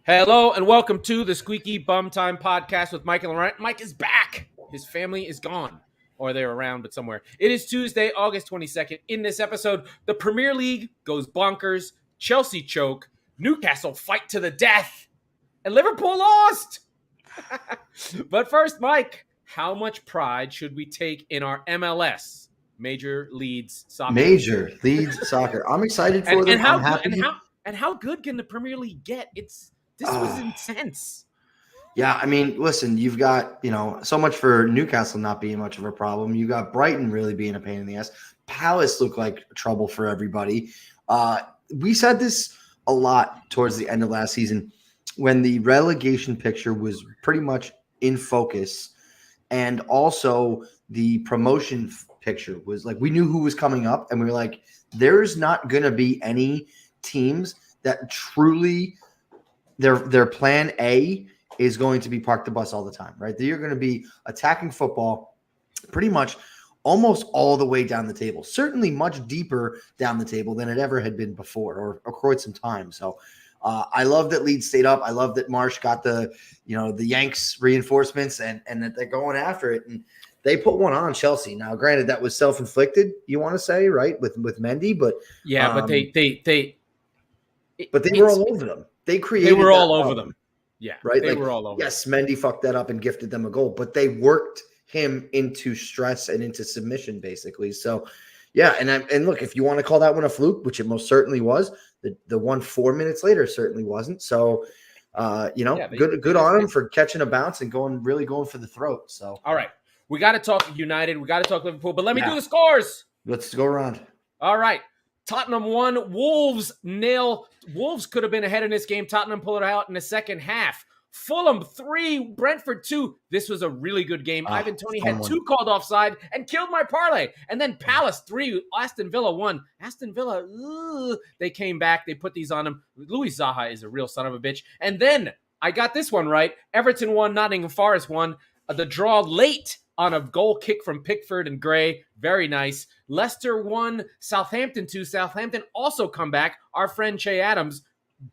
Hello and welcome to the Squeaky Bum Time Podcast with Mike and Laurent. Mike is back. His family is gone. Or they're around, but somewhere. It is Tuesday, August 22nd. In this episode, the Premier League goes bonkers, Chelsea choke, Newcastle fight to the death, and Liverpool lost. But first, Mike, how much pride should we take in our MLS, Major Leeds Soccer? Major Leeds Soccer. I'm excited for them. I'm happy. And how good can the Premier League get? This was intense. Yeah, I mean, listen, you've got, so much for Newcastle not being much of a problem. You got Brighton really being a pain in the ass. Palace looked like trouble for everybody. We said this a lot towards the end of last season when the relegation picture was pretty much in focus, and also the promotion picture was like, we knew who was coming up, and we were like, there's not going to be any teams that truly their plan A is going to be park the bus all the time, right? They're going to be attacking football pretty much almost all the way down the table, certainly much deeper down the table than it ever had been before or quite some time. So I love that Leeds stayed up. I love that Marsch got the Yanks reinforcements and that they're going after it. And they put one on Chelsea. Now, granted, that was self-inflicted, you want to say, right, with Mendy, but yeah, but they were all over them. They were all over them. Yeah, right. They were all over. Yes, Mendy fucked that up and gifted them a goal, but they worked him into stress and into submission, basically. So, yeah, and look, if you want to call that one a fluke, which it most certainly was, the one 4 minutes later certainly wasn't. So, good on him for catching a bounce and going for the throat. So, all right, we got to talk United, we got to talk Liverpool, but let me do the scores. Let's go around. All right. Tottenham 1, Wolves 0. Wolves could have been ahead in this game. Tottenham pulled it out in the second half. Fulham 3, Brentford 2. This was a really good game. Ivan Toney had 2 called offside and killed my parlay. And then Palace 3, Aston Villa 1. Aston Villa, they came back. They put these on him. Luis Zaha is a real son of a bitch. And then I got this one right. Everton 1, Nottingham Forest 1. The draw late on a goal kick from Pickford and Gray. Very nice. Leicester 1, Southampton 2. Southampton also come back. Our friend Che Adams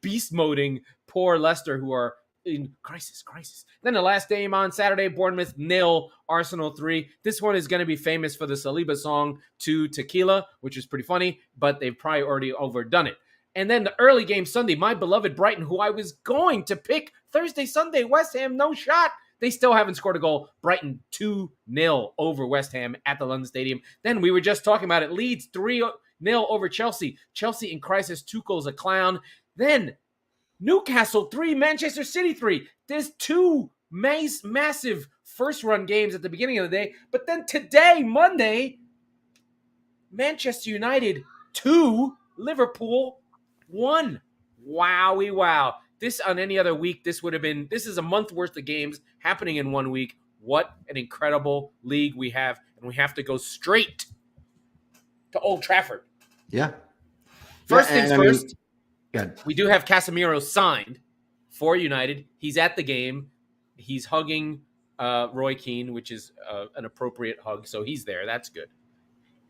beast moding poor Leicester, who are in crisis. Then the last game on Saturday, Bournemouth 0, Arsenal 3. This one is going to be famous for the Saliba song to Tequila, which is pretty funny, but they've probably already overdone it. And then the early game Sunday, my beloved Brighton, who I was going to pick Thursday, Sunday, West Ham, no shot. They still haven't scored a goal. Brighton 2-0 over West Ham at the London Stadium. Then we were just talking about it. Leeds 3-0 over Chelsea. Chelsea in crisis. Tuchel's a clown. Then Newcastle 3, Manchester City 3. There's 2 massive first-run games at the beginning of the day. But then today, Monday, Manchester United 2, Liverpool 1. Wowie wow. This on any other week, this is a month worth of games happening in 1 week. What an incredible league we have. And we have to go straight to Old Trafford. Yeah. First things first, we do have Casemiro signed for United. He's at the game. He's hugging Roy Keane, which is an appropriate hug. So he's there. That's good.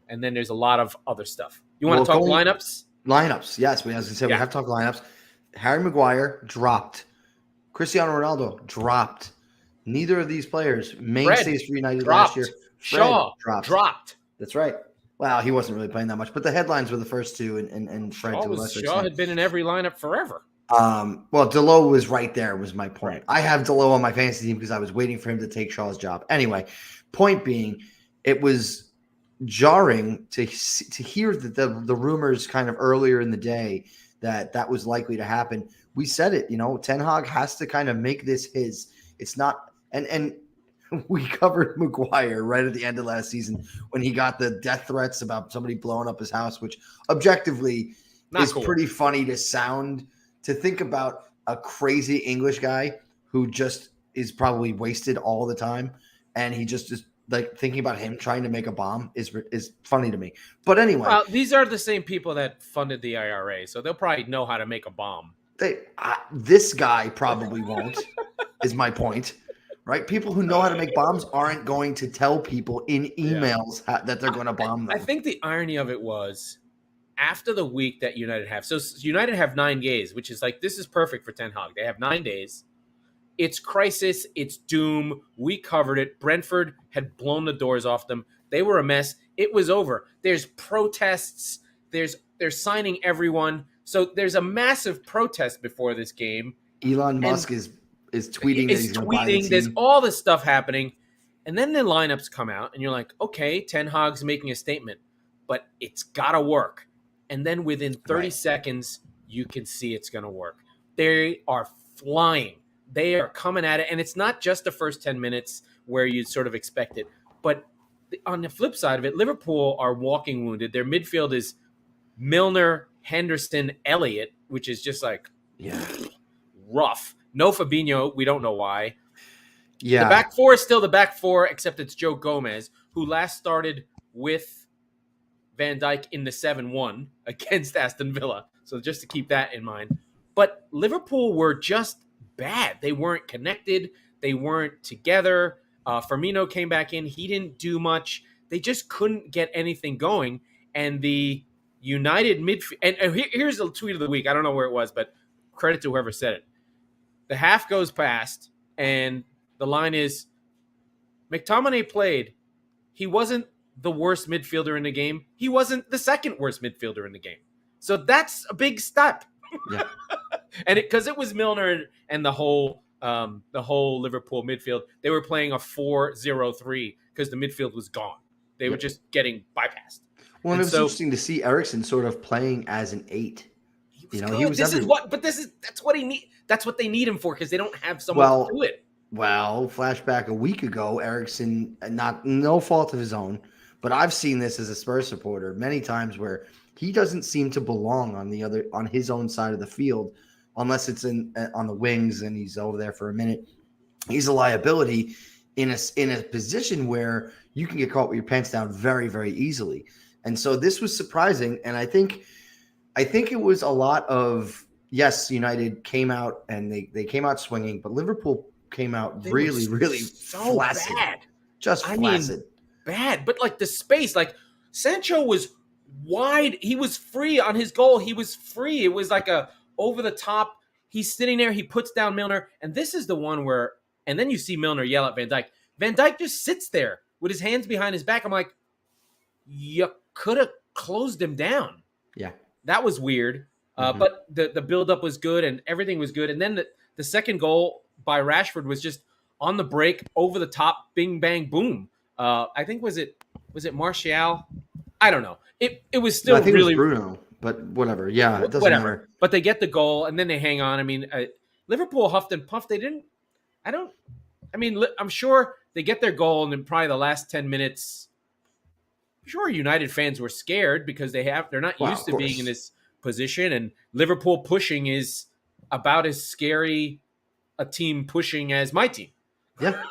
And then there's a lot of other stuff. You want to talk lineups? Lineups, yes. We have to talk lineups. Harry Maguire dropped. Cristiano Ronaldo dropped. Neither of these players, mainstays for United last year. Shaw dropped. That's right. Well, he wasn't really playing that much, but the headlines were the first two, and Fred to a lesser extent. Shaw had been in every lineup forever. Well, Dalot was right there, was my point. Right. I have Dalot on my fantasy team because I was waiting for him to take Shaw's job. Anyway, point being, it was jarring to hear that the rumors kind of earlier in the day that was likely to happen. We said it, Ten Hag has to kind of make this his. It's not, and we covered Maguire right at the end of last season when he got the death threats about somebody blowing up his house, which objectively is pretty funny to think about a crazy English guy who just is probably wasted all the time. And he just is like thinking about him trying to make a bomb is funny to me. But anyway. Well, these are the same people that funded the IRA, so they'll probably know how to make a bomb. This guy probably won't, is my point. Right? People who know how to make bombs aren't going to tell people in emails that they're going to bomb them. I think the irony of it was after the week that United have. So United have 9 days, which is like, this is perfect for Ten Hag. They have 9 days. It's crisis. It's doom. We covered it. Brentford had blown the doors off them. They were a mess. It was over. There's protests. They're signing everyone. So there's a massive protest before this game. Elon Musk is tweeting that he's going to buy the team. There's all this stuff happening. And then the lineups come out, and you're like, okay, Ten Hag's making a statement, but it's got to work. And then within 30 seconds, you can see it's going to work. They are flying. They are coming at it. And it's not just the first 10 minutes where you sort of expect it. But on the flip side of it, Liverpool are walking wounded. Their midfield is Milner, Henderson, Elliott, which is just like rough. No Fabinho. We don't know why. Yeah. The back four is still the back four, except it's Joe Gomez, who last started with Van Dijk in the 7-1 against Aston Villa. So just to keep that in mind. But Liverpool were just bad. They weren't connected. They weren't together. Firmino came back in. He didn't do much. They just couldn't get anything going. And the United midfield... And here's the tweet of the week. I don't know where it was, but credit to whoever said it. The half goes past, and the line is, McTominay played. He wasn't the worst midfielder in the game. He wasn't the second worst midfielder in the game. So that's a big step. Yeah. And because it was Milner and the whole Liverpool midfield, they were playing a 4-0-3 because the midfield was gone. They were just getting bypassed. Well, and it was interesting to see Eriksen sort of playing as an 8. He was that's what he need. That's what they need him for, because they don't have someone to do it. Well, flashback a week ago, Eriksen, no fault of his own, but I've seen this as a Spurs supporter many times where he doesn't seem to belong on his own side of the field, unless it's on the wings and he's over there for a minute. He's a liability in a position where you can get caught with your pants down very, very easily. And so this was surprising, and I think it was a lot of, yes, United came out and they came out swinging, but Liverpool came out really, really so flaccid. Bad. Just flaccid. Bad. But like the space, like Sancho was wide. He was free on his goal. He was free. It was like a over the top. He's sitting there. He puts down Milner. And this is the one where, and then you see Milner yell at Van Dijk. Van Dijk just sits there with his hands behind his back. I'm like, you could have closed him down. Yeah. That was weird. But the buildup was good and everything was good. And then the second goal by Rashford was just on the break, over the top, bing, bang, boom. I think, was it Martial? I don't know. It was still I think really... it was Bruno, but whatever. Yeah, it doesn't matter. But they get the goal and then they hang on. I mean, Liverpool huffed and puffed. I'm sure they get their goal and then probably the last 10 minutes... I'm sure United fans were scared because they're not used to being in this position, and Liverpool pushing is about as scary a team pushing as my team. Yeah,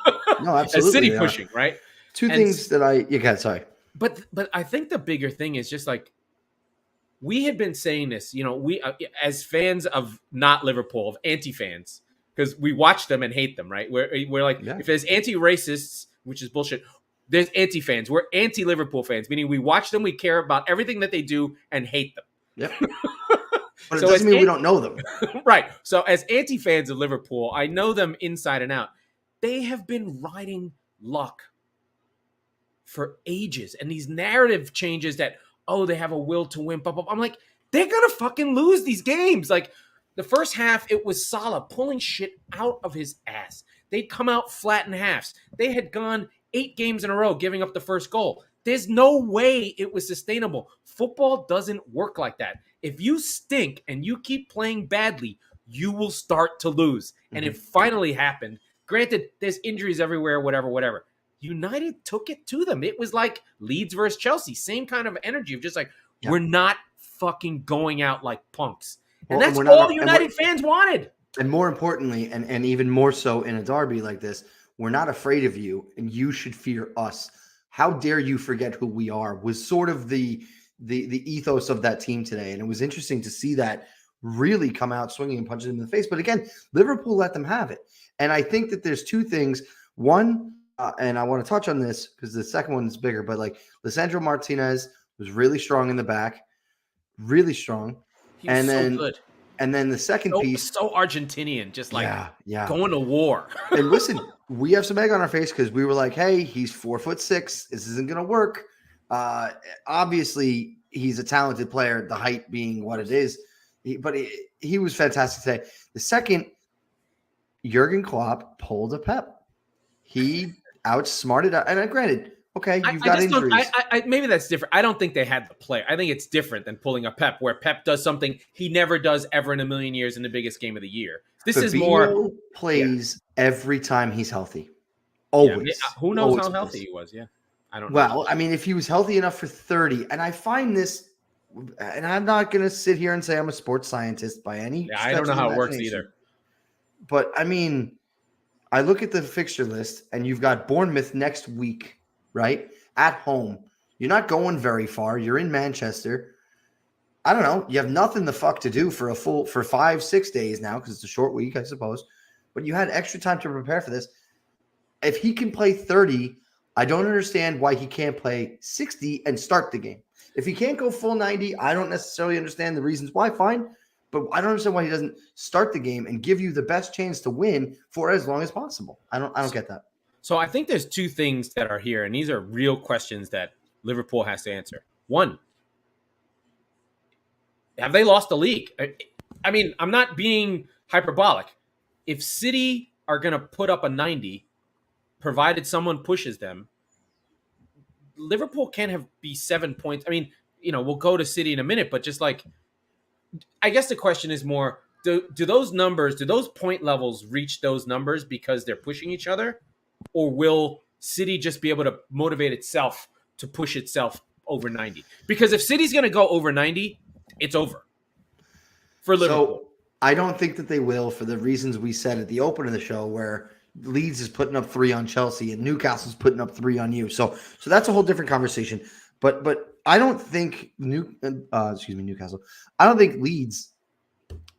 no, absolutely. As City pushing, right? Things that sorry. But I think the bigger thing is just like, we had been saying this, we as fans of not Liverpool, of anti-fans, because we watch them and hate them, right? We're like, if there's anti-racists, which is bullshit, there's anti-fans. We're anti-Liverpool fans, meaning we watch them, we care about everything that they do, and hate them. Yep. But it doesn't mean we don't know them. Right. So as anti-fans of Liverpool, I know them inside and out. They have been riding luck for ages. And these narrative changes that, they have a will to win. Blah, blah, blah. I'm like, they're going to fucking lose these games. Like, the first half, it was Salah pulling shit out of his ass. They'd come out flat in halves. They had gone 8 games in a row giving up the first goal. There's no way it was sustainable. Football doesn't work like that. If you stink and you keep playing badly, you will start to lose. And it finally happened. Granted, there's injuries everywhere, whatever. United took it to them. It was like Leeds versus Chelsea. Same kind of energy of just like, we're not fucking going out like punks. And that's all United fans wanted. And more importantly, and even more so in a derby like this, we're not afraid of you, and you should fear us. How dare you forget who we are, was sort of the ethos of that team today. And it was interesting to see that really come out swinging and punching them in the face. But again, Liverpool let them have it. And I think that there's 2 things. One, and I want to touch on this because the second one is bigger, but like Lisandro Martinez was really strong in the back, really strong. He was so good. And then the second piece, so Argentinian, just like going to war. And listen, we have some egg on our face because we were like, hey, he's 4'6". This isn't going to work. Obviously, he's a talented player, the height being what it is. But he was fantastic today. The second, Jurgen Klopp pulled a Pep. He outsmarted, and granted, okay, you've got injuries. Maybe that's different. I don't think they had the player. I think it's different than pulling a Pep, where Pep does something he never does ever in a million years in the biggest game of the year. This is more plays every time he's healthy. Always. Yeah, who knows how healthy he was? Yeah, I don't know. Well, I mean, if he was healthy enough for 30, and I find this, and I'm not going to sit here and say I'm a sports scientist by any. Yeah, I don't know how it works either. But I mean, I look at the fixture list, and you've got Bournemouth next week, right? At home. You're not going very far. You're in Manchester. I don't know. You have nothing the fuck to do for 5-6 days now because it's a short week, I suppose. But you had extra time to prepare for this. If he can play 30, I don't understand why he can't play 60 and start the game. If he can't go full 90, I don't necessarily understand the reasons why. Fine. But I don't understand why he doesn't start the game and give you the best chance to win for as long as possible. I don't get that. So I think there's two things that are here, and these are real questions that Liverpool has to answer. One, have they lost the league? I mean, I'm not being hyperbolic. If City are going to put up a 90, provided someone pushes them, Liverpool can't be 7 points. I mean, we'll go to City in a minute, but just like, I guess the question is more, do those numbers, do those point levels reach those numbers because they're pushing each other? Or will City just be able to motivate itself to push itself over 90? Because if City's going to go over 90, it's over for Liverpool. So I don't think that they will for the reasons we said at the open of the show, where Leeds is putting up 3 on Chelsea and Newcastle's putting up 3 on you. So that's a whole different conversation. But I don't think Newcastle. I don't think Leeds,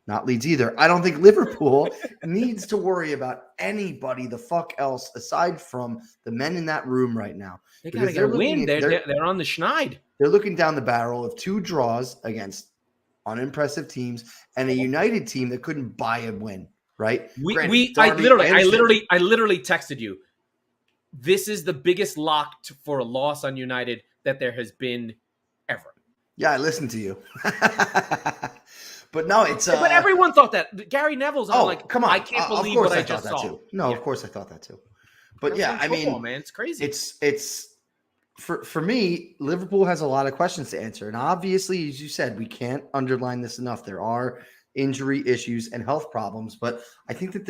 not Leeds either. I don't think Liverpool needs to worry about anybody the fuck else aside from the men in that room right now. They gotta get a win. They're on the schneid. They're looking down the barrel of 2 draws against unimpressive teams and a United team that couldn't buy a win. Right? I literally texted you. This is the biggest lock for a loss on United that there has been ever. Yeah, I listened to you. But no, it's but everyone thought that. Gary Neville's come on. I can't believe what I just saw. Too. No, of course I thought that too. But that's football, man, it's crazy. It's for me, Liverpool has a lot of questions to answer. And obviously, as you said, we can't underline this enough. There are injury issues and health problems, but I think that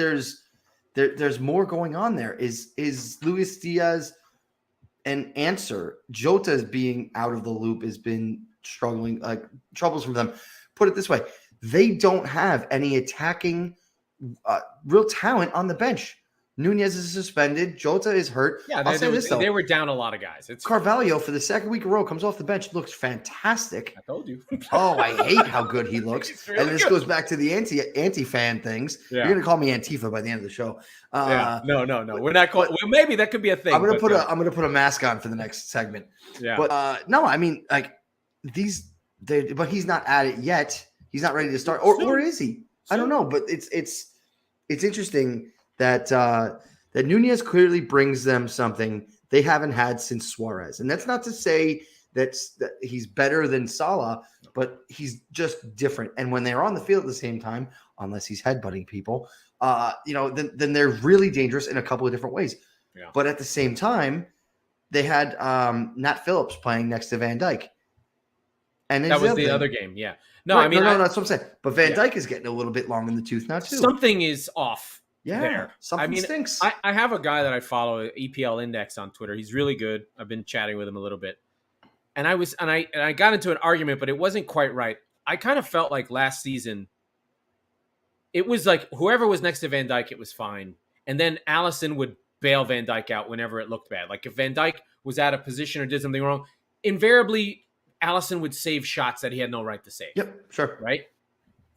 there's more going on there. Is Luis Diaz an answer? Jota is being out of the loop has been struggling, like troubles from them. Put it this way, they don't have any attacking real talent on the bench. Nunez is suspended. Jota is hurt. Yeah, they were down a lot of guys. Carvalho, for the second week in a row, comes off the bench, looks fantastic. I told you. Oh, I hate how good he looks. Really, and this goes back to the anti-fan things. Yeah. You're gonna call me Antifa by the end of the show. No. We're not calling. Well, maybe that could be a thing. I'm gonna put a mask on for the next segment. Yeah. But no, I mean, like but he's not at it yet. He's not ready to start, or is he? I don't know. But it's interesting that Nunez clearly brings them something they haven't had since Suarez. And that's not to say that he's better than Salah, but he's just different. And when they're on the field at the same time, unless he's headbutting people, then they're really dangerous in a couple of different ways. Yeah. But at the same time, they had Nat Phillips playing next to Van Dijk. And that was the other game, yeah. No, right, that's what I'm saying. But Van Dijk is getting a little bit long in the tooth now, too. Something is off. Yeah, there. Something stinks. I have a guy that I follow, EPL Index on Twitter. He's really good. I've been chatting with him a little bit. And I got into an argument, but it wasn't quite right. I kind of felt like last season, it was like whoever was next to Van Dijk, it was fine. And then Alisson would bail Van Dijk out whenever it looked bad. Like if Van Dijk was out of position or did something wrong, invariably Alisson would save shots that he had no right to save. Yep, sure. Right?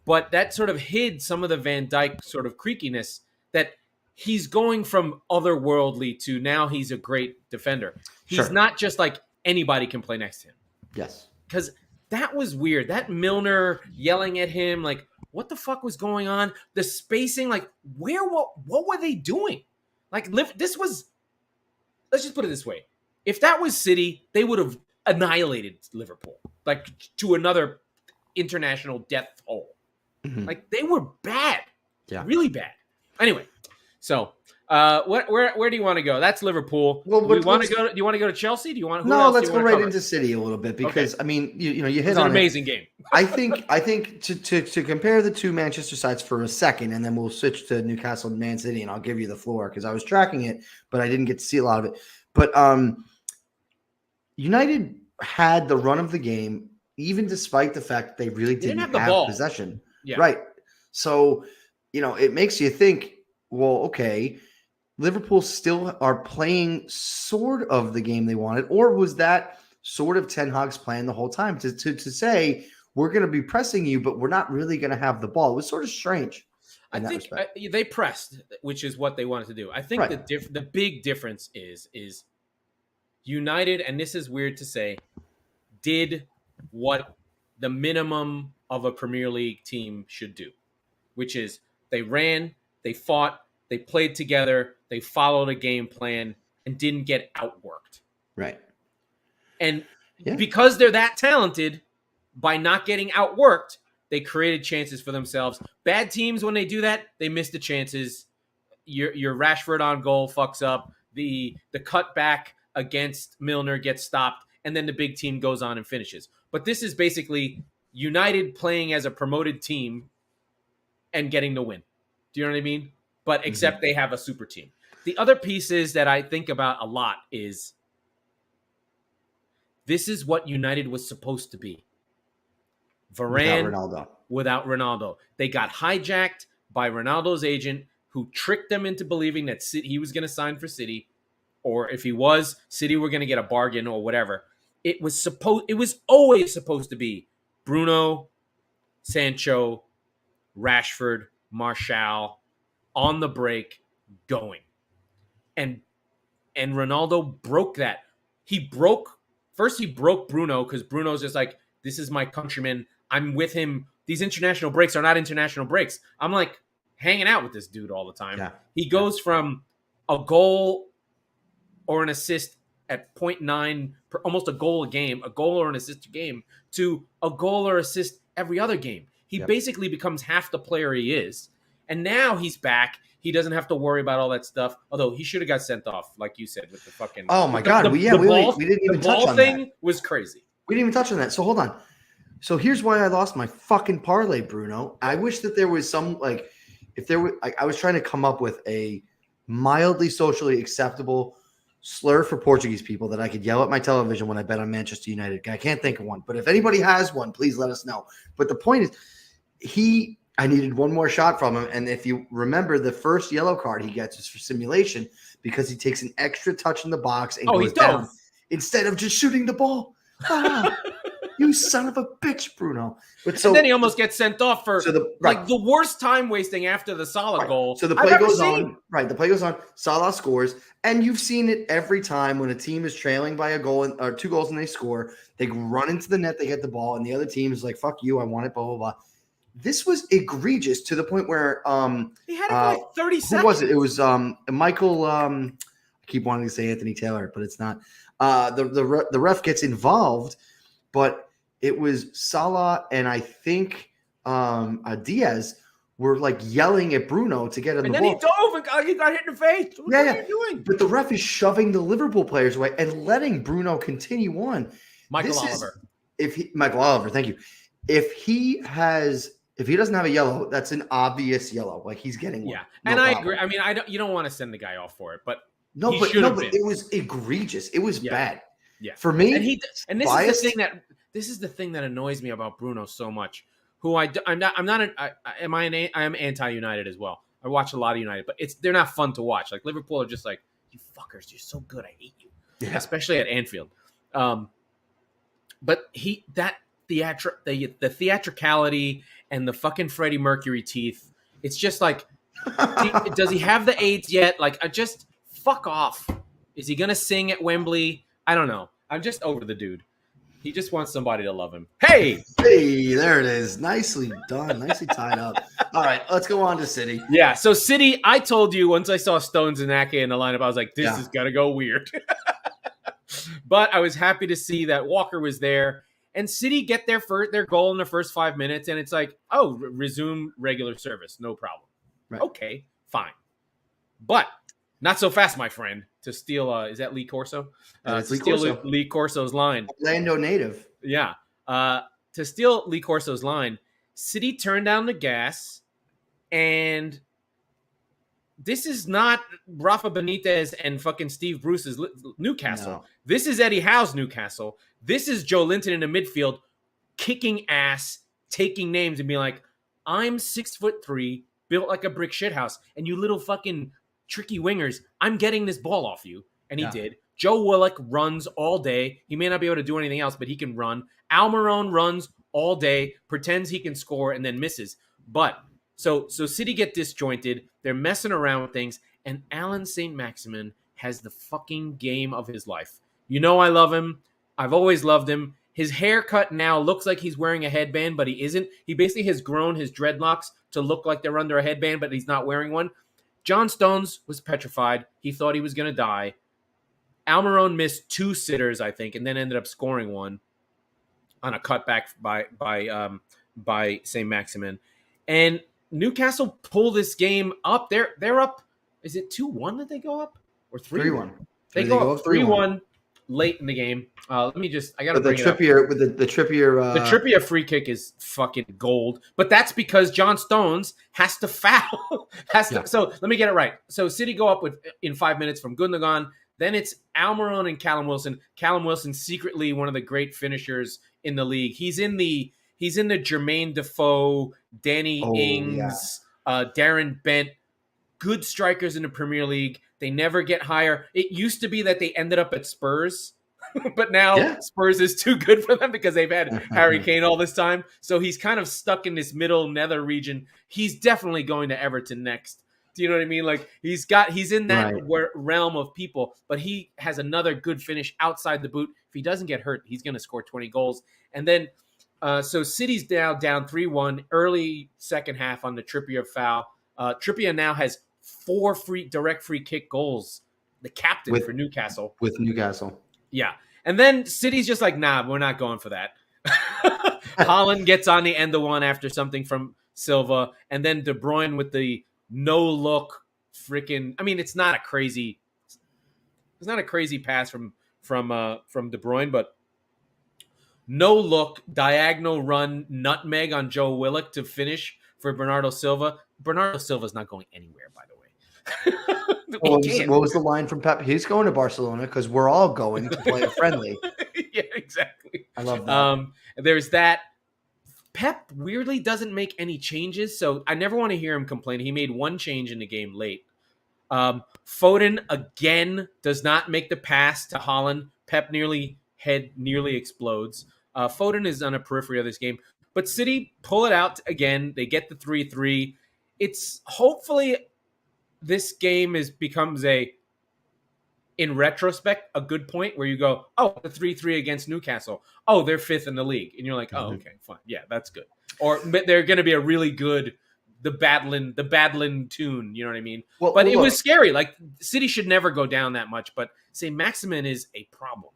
But that sort of hid some of the Van Dijk sort of creakiness that he's going from otherworldly to now he's a great defender. He's not just like anybody can play next to him. Yes. Because that was weird. That Milner yelling at him, like, what the fuck was going on? The spacing, like, what were they doing? Like, this was, let's just put it this way. If that was City, they would have annihilated Liverpool, like, to another international death hole. Mm-hmm. Like, they were bad. Yeah. Really bad. Anyway, so where do you want to go? That's Liverpool. Well, do you want to go to Chelsea? Do you want? Let's go right into City a little bit because I mean, you hit on an amazing game. I think to compare the two Manchester sides for a second, and then we'll switch to Newcastle and Man City, and I'll give you the floor because I was tracking it, but I didn't get to see a lot of it. But United had the run of the game, even despite the fact that they really didn't have ball. Possession. Yeah. Right. So, it makes you think, well, okay, Liverpool still are playing sort of the game they wanted, or was that sort of Ten Hag's plan the whole time to say, we're going to be pressing you, but we're not really going to have the ball? It was sort of strange. I think they pressed, which is what they wanted to do. I think the big difference is United, and this is weird to say, did what the minimum of a Premier League team should do, which is they ran, they fought, they played together, they followed a game plan, and didn't get outworked. Right. And because they're that talented, by not getting outworked, they created chances for themselves. Bad teams, when they do that, they miss the chances. Your Rashford on goal fucks up. The cutback against Milner gets stopped, and then the big team goes on and finishes. But this is basically United playing as a promoted team and getting the win. Do you know what I mean? But except they have a super team. The other pieces that I think about a lot is this is what United was supposed to be. Varane without Ronaldo. They got hijacked by Ronaldo's agent, who tricked them into believing that he was going to sign for City, or if he was, City were going to get a bargain or whatever. It was always supposed to be Bruno, Sancho, Rashford, Martial on the break going. And Ronaldo broke that. He broke Bruno because Bruno's just like, this is my countryman. I'm with him. These international breaks are not international breaks. I'm like hanging out with this dude all the time. Yeah. He goes from a goal or an assist at 0.9, almost a goal a game, a goal or an assist a game, to a goal or assist every other game. He basically becomes half the player he is. And now he's back. He doesn't have to worry about all that stuff. Although he should have got sent off, like you said, with the fucking. Oh my God! We didn't even touch on that. The ball thing was crazy. We didn't even touch on that. So hold on. So here's why I lost my fucking parlay, Bruno. I wish that there was some I was trying to come up with a mildly socially acceptable slur for Portuguese people that I could yell at my television when I bet on Manchester United. I can't think of one, but if anybody has one, please let us know. But the point is, I needed one more shot from him. And if you remember, the first yellow card he gets is for simulation because he takes an extra touch in the box and goes down instead of just shooting the ball. You son of a bitch, Bruno. And then he almost gets sent off for the worst time wasting after the Salah goal. So the play goes on. Right. The play goes on. Salah scores. And you've seen it every time when a team is trailing by a goal or 2 goals and they score. They run into the net, they get the ball, and the other team is like, fuck you, I want it, blah, blah, blah. This was egregious to the point where he had it for like 30 seconds. Who was it? It was Michael. I keep wanting to say Anthony Taylor, but it's not. The ref gets involved, but it was Salah and I think Diaz were like yelling at Bruno to get him the ball. And then he dove and he got hit in the face. What are you doing? But the ref is shoving the Liverpool players away and letting Bruno continue on. Michael Oliver, thank you. If he doesn't have a yellow, that's an obvious yellow. Like he's getting one. Yeah, and I agree. I mean, you don't want to send the guy off for it, but but it was egregious. It was bad. Yeah, for me. And this is the thing that annoys me about Bruno so much. I am anti-United as well. I watch a lot of United, but they're not fun to watch. Like Liverpool are just like, you fuckers, you're so good, I hate you. Yeah. Especially at Anfield. But the theatricality and the fucking Freddie Mercury teeth. It's just like, does he have the AIDS yet? Like, just fuck off. Is he gonna sing at Wembley? I don't know. I'm just over the dude. He just wants somebody to love him. Hey, there it is. Nicely done. Nicely tied up. All right, let's go on to City. Yeah, so City, I told you once I saw Stones and Ake in the lineup, I was like, this is going to go weird. But I was happy to see that Walker was there. And City get their goal in the first 5 minutes, and it's like, oh, resume regular service. No problem. Right. Okay, fine. But not so fast, my friend, to steal, is that Lee Corso? To steal Lee Corso's line. Orlando native. Yeah. To steal Lee Corso's line, City turned down the gas, and this is not Rafa Benitez and fucking Steve Bruce's Newcastle. No. This is Eddie Howe's Newcastle. This is Joe Linton in the midfield, kicking ass, taking names, and being like, I'm 6'3", built like a brick shithouse, and you little fucking tricky wingers, I'm getting this ball off you. And he did. Joe Willock runs all day. He may not be able to do anything else, but he can run. Almiron runs all day, pretends he can score, and then misses. But so City get disjointed. They're messing around with things, and Alan St. Maximin has the fucking game of his life. You know I love him. I've always loved him. His haircut now looks like he's wearing a headband, but he isn't. He basically has grown his dreadlocks to look like they're under a headband, but he's not wearing one. John Stones was petrified. He thought he was going to die. Almiron missed 2 sitters, I think, and then ended up scoring one on a cutback by St. Maximin. And Newcastle pull this game up. They're up. Is it 2-1 that they go up? Or 3-1? They go up 3-1 late in the game. Let me just. I got to bring it up. With the Trippier. The Trippier free kick is fucking gold, but that's because John Stones has to foul. So let me get it right. So City go up in 5 minutes from Gundogan. Then it's Almiron and Callum Wilson. Callum Wilson, secretly one of the great finishers in the league. He's in the Jermaine Defoe, Danny Ings, Darren Bent, good strikers in the Premier League. They never get higher. It used to be that they ended up at Spurs, but now Spurs is too good for them because they've had Harry Kane all this time. So he's kind of stuck in this middle nether region. He's definitely going to Everton next. Do you know what I mean? Like he's in that realm of people, but he has another good finish outside the boot. If he doesn't get hurt, he's going to score 20 goals. And then, so City's down 3-1 early second half on the Trippier foul. Trippier now has 4 direct free kick goals. The captain for Newcastle. With Newcastle. Yeah. And then City's just like, nah, we're not going for that. Haaland gets on the end of one after something from Silva. And then De Bruyne with the no look freaking. I mean, it's not a crazy pass from De Bruyne, but no look diagonal run nutmeg on Joe Willock to finish for Bernardo Silva. Bernardo Silva's not going anywhere, by the way. What was the line from Pep? He's going to Barcelona because we're all going to play a friendly. Yeah, exactly. I love that. There's that. Pep weirdly doesn't make any changes, so I never want to hear him complain. He made 1 change in the game late. Foden, again, does not make the pass to Haaland. Pep nearly explodes. Foden is on a periphery of this game. But City pull it out again. They get the 3-3. It's hopefully this game becomes in retrospect, a good point where you go, oh, the 3-3 against Newcastle. Oh, they're 5th in the league. And you're like, oh, okay, fine. Yeah, that's good. Or they're going to be a really good, the battling tune. You know what I mean? But it was scary. Like, City should never go down that much. But St. Maximin is a problem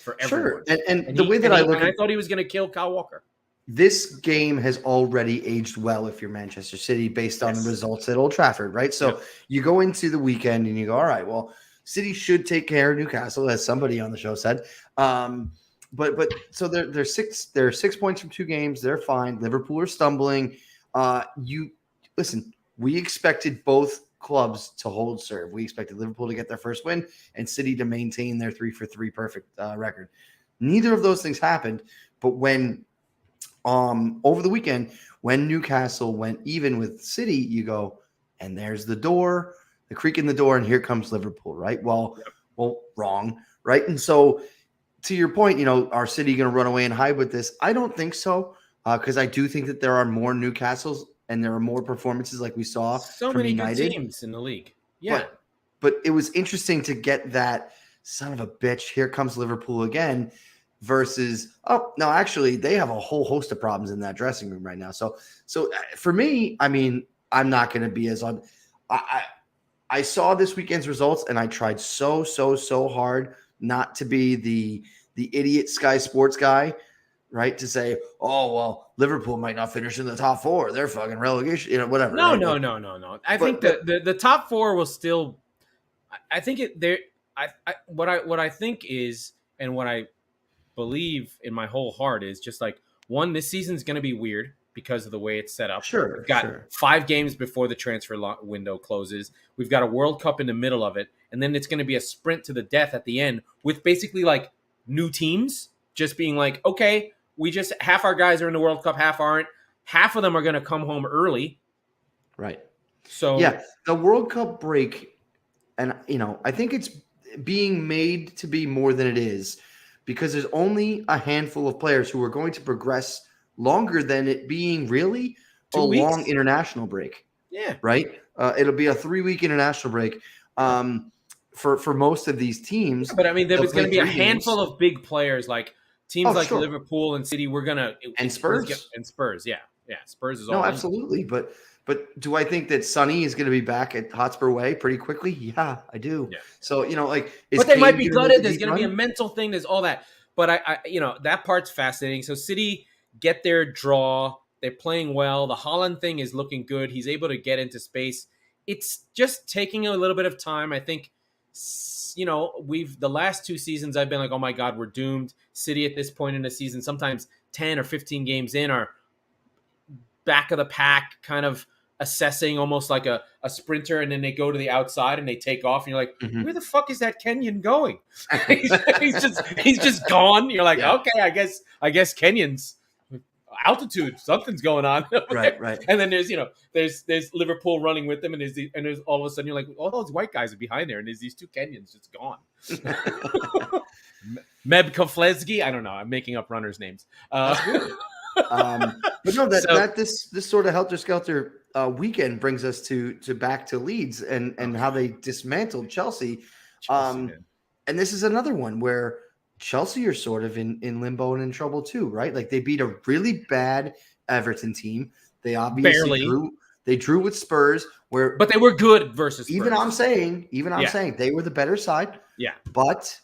for everyone. Sure. And the way that I look at it, I thought he was going to kill Kyle Walker. This game has already aged well if you're Manchester City based on the results at Old Trafford, right? So you go into the weekend and you go, all right, well, City should take care of Newcastle, as somebody on the show said. But so they're 6 points from 2 games. They're fine. Liverpool are stumbling. Listen, we expected both clubs to hold serve. We expected Liverpool to get their first win and City to maintain their 3-for-3 perfect record. Neither of those things happened. But when over the weekend, when Newcastle went even with City, you go, and there's the door. The creak in the door, and here comes Liverpool, right? Well, wrong, right? And so, to your point, are City going to run away and hide with this? I don't think so, because I do think that there are more Newcastles and there are more performances like we saw so from many United. Good teams in the league. Yeah, but it was interesting to get that son of a bitch. Here comes Liverpool again. versus, oh, no, actually, they have a whole host of problems in that dressing room right now. So for me, I mean, I'm not going to be as on. I saw this weekend's results, and I tried so hard not to be the idiot Sky Sports guy, right? To say, oh, well, Liverpool might not finish in the top 4. They're fucking relegation, whatever. No, right? No. I think the top 4 will still. I think it there. What I think is, and what I believe in my whole heart is just like, one, this season's going to be weird because of the way it's set up. Sure. We've got 5 games before the transfer window closes. We've got a World Cup in the middle of it, and then it's going to be a sprint to the death at the end with basically like new teams just being like, okay, we just half our guys are in the World Cup, half aren't. Half of them are going to come home early. Right. So yeah, the World Cup break, and I think it's being made to be more than it is, because there's only a handful of players who are going to progress longer than it being really 2 a weeks? long international break. Yeah. Right? It'll be a 3-week international break for most of these teams. But I mean, there was going to be a 3 handful games. of big players like teams like sure. Liverpool and City. We're going to – And Spurs. And Spurs, yeah. Yeah, Spurs is all No, in. absolutely. But do I think that Sonny is going to be back at Hotspur Way pretty quickly? Yeah, I do. Yeah. So, like – But they might be gutted. There's going to be a mental thing. There's all that. But I that part's fascinating. So City get their draw. They're playing well. The Haaland thing is looking good. He's able to get into space. It's just taking a little bit of time. I think, the last 2 seasons I've been like, oh my God, we're doomed. City at this point in the season, sometimes 10 or 15 games in, are back of the pack, kind of assessing almost like a sprinter, and then they go to the outside and they take off, and you're like, where the fuck is that Kenyan going? he's just gone. You're like, okay, I guess Kenyans altitude, something's going on. Right. And then there's Liverpool running with them, and there's all of a sudden you're like, all those white guys are behind there, and there's these 2 Kenyans just gone. Meb Koflezgi, I don't know, I'm making up runners' names. But no, this sort of helter-skelter weekend brings us to back to Leeds and how they dismantled Chelsea. And this is another one where Chelsea are sort of in limbo and in trouble too, right? Like, they beat a really bad Everton team. They obviously drew with Spurs, but they were good versus Spurs. Even I'm saying they were the better side. Yeah. But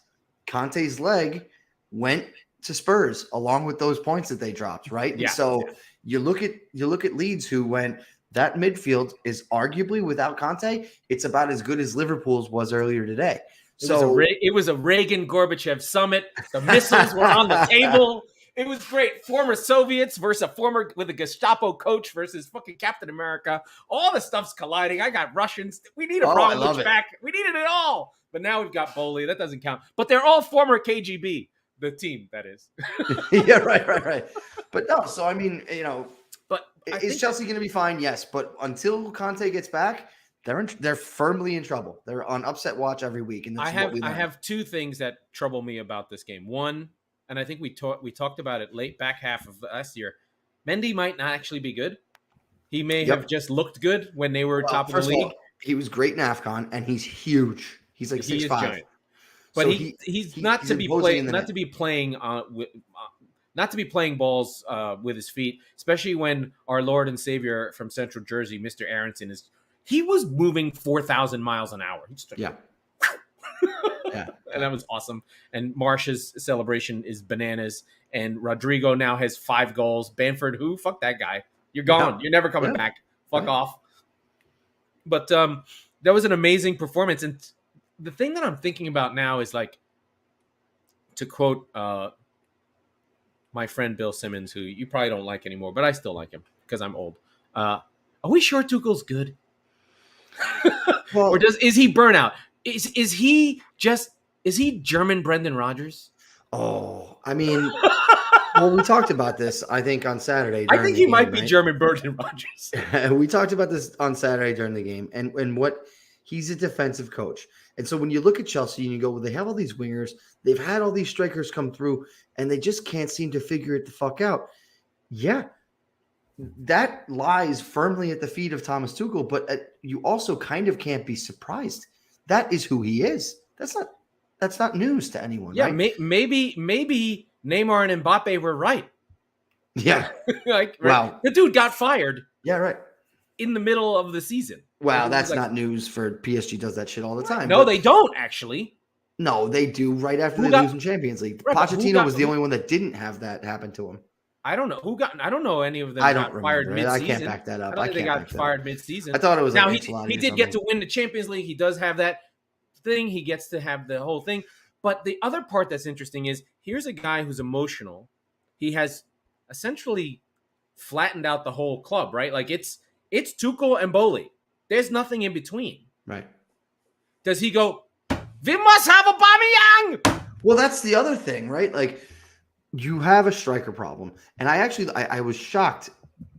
Conte's leg went to Spurs along with those points that they dropped, right? And so you look at Leeds, who went, that midfield is arguably, without Conte, it's about as good as Liverpool's was earlier today. It was a Reagan-Gorbachev summit. The missiles were on the table. It was great. Former Soviets versus with a Gestapo coach versus fucking Captain America. All the stuff's colliding. I got Russians. We need a Abramovich back. We needed it all. But now we've got Bowley. That doesn't count. But they're all former KGB. The team, that is. Yeah, right. But no, so I mean, but is Chelsea going to be fine? Yes, but until Conte gets back, they're firmly in trouble. They're on upset watch every week, and that's what we learn. I have 2 things that trouble me about this game. One, and I think we talked about it late back half of last year. Mendy might not actually be good. He may have just looked good when they were top of the league. All, he was great in AFCON, and he's huge. He's like 6'5". But so he's not to be playing balls with his feet, especially when our Lord and Savior from Central Jersey, Mr. Aronson, he was moving 4,000 miles an hour. Yeah. And that was awesome. And Marsch's celebration is bananas. And Rodrigo now has 5 goals. Bamford, fuck that guy. You're gone. Yeah. You're never coming back. Fuck off. But that was an amazing performance. And the thing that I'm thinking about now is, like, to quote my friend Bill Simmons, who you probably don't like anymore, but I still like him because I'm old. Are we sure Tuchel's good? Well, or is he burnout? Is he German Brendan Rodgers? Oh, I mean, well, we talked about this, I think, on Saturday. I think he might be German Brendan Rodgers. We talked about this on Saturday during the game, and what he's a defensive coach. And so when you look at Chelsea and you go, well, they have all these wingers, they've had all these strikers come through, and they just can't seem to figure it the fuck out. Yeah, that lies firmly at the feet of Thomas Tuchel, but you also kind of can't be surprised. That is who he is. That's not news to anyone. Yeah, right? maybe Neymar and Mbappe were right. Yeah. Like, right? Wow. The dude got fired Yeah, right. in the middle of the season. Wow, that's not news for PSG. Does that shit all the time. No, they don't actually. No, they do right after they lose in Champions League. Right, Pochettino was the only one that didn't have that happen to him. I don't know I don't know any of them got fired mid-season. I can't back that up. I don't think they got fired mid-season. I thought it was now he did get to win the Champions League. He does have that thing. He gets to have the whole thing. But the other part that's interesting is here's a guy who's emotional. He has essentially flattened out the whole club, right? Like it's Tuchel and Boli. There's nothing in between. Right. Does he go, we must have Aubameyang? Well, that's the other thing, right? Like you have a striker problem. And I was shocked.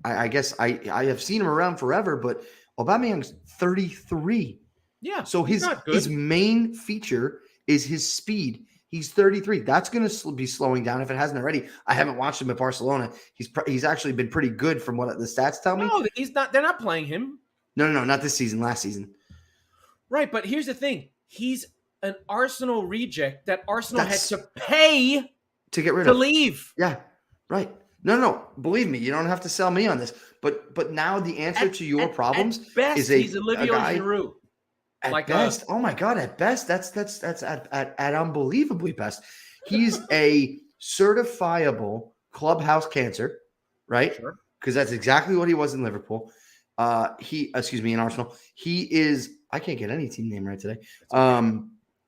I guess I have seen him around forever, but Aubameyang's 33. Yeah. So his main feature is his speed. He's 33. That's going to be slowing down if it hasn't already. I haven't watched him at Barcelona. He's actually been pretty good from what the stats tell me. No, he's not. They're not playing him. No, not this season. Last season. Right, but here's the thing. He's an Arsenal reject that Arsenal had to pay to get rid to of. leave. Yeah, right. No. Believe me, you don't have to sell me on this. But now the answer to your problems is he's Olivier Giroud. At best, oh my God! At best, that's at unbelievably best. He's a certifiable clubhouse cancer, right? Sure. Because that's exactly what he was in Liverpool. In Arsenal. He is. I can't get any team name right today.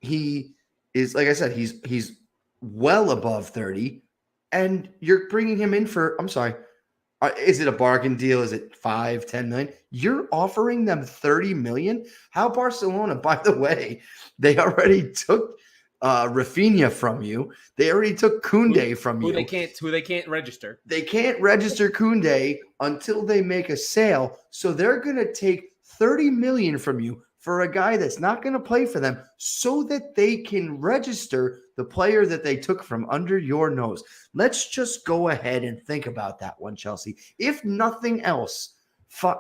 He is, like I said, he's well above 30, and you're bringing him in for. I'm sorry. Is it a bargain deal? Is it 5-10 million? You're offering them 30 million. How Barcelona, by the way, they already took Rafinha from you. They already took Koundé from you. Who they can't register. They can't register Koundé until they make a sale. So they're going to take 30 million from you for a guy that's not going to play for them so that they can register the player that they took from under your nose. Let's just go ahead and think about that one, Chelsea. If nothing else,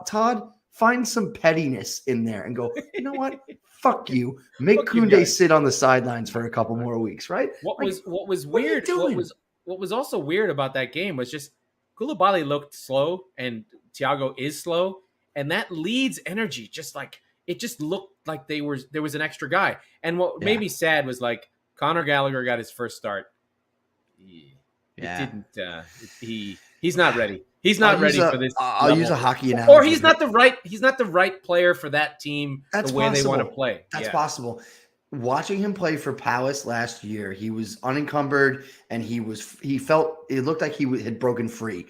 Todd, find some pettiness in there and go, you know what? Fuck you. Make Koundé sit on the sidelines for a couple more weeks, right? What was weird? What was also weird about that game was just Koulibaly looked slow and Thiago is slow, and that Leeds energy just like it just looked like there was an extra guy. And what made me sad was like Conor Gallagher got his first start. He's not ready. He's not ready for this. I'll use a hockey analogy. Or he's not the right player for that team. That's the way possible. They want to play. That's possible. Watching him play for Palace last year, he was unencumbered and he looked like he had broken free.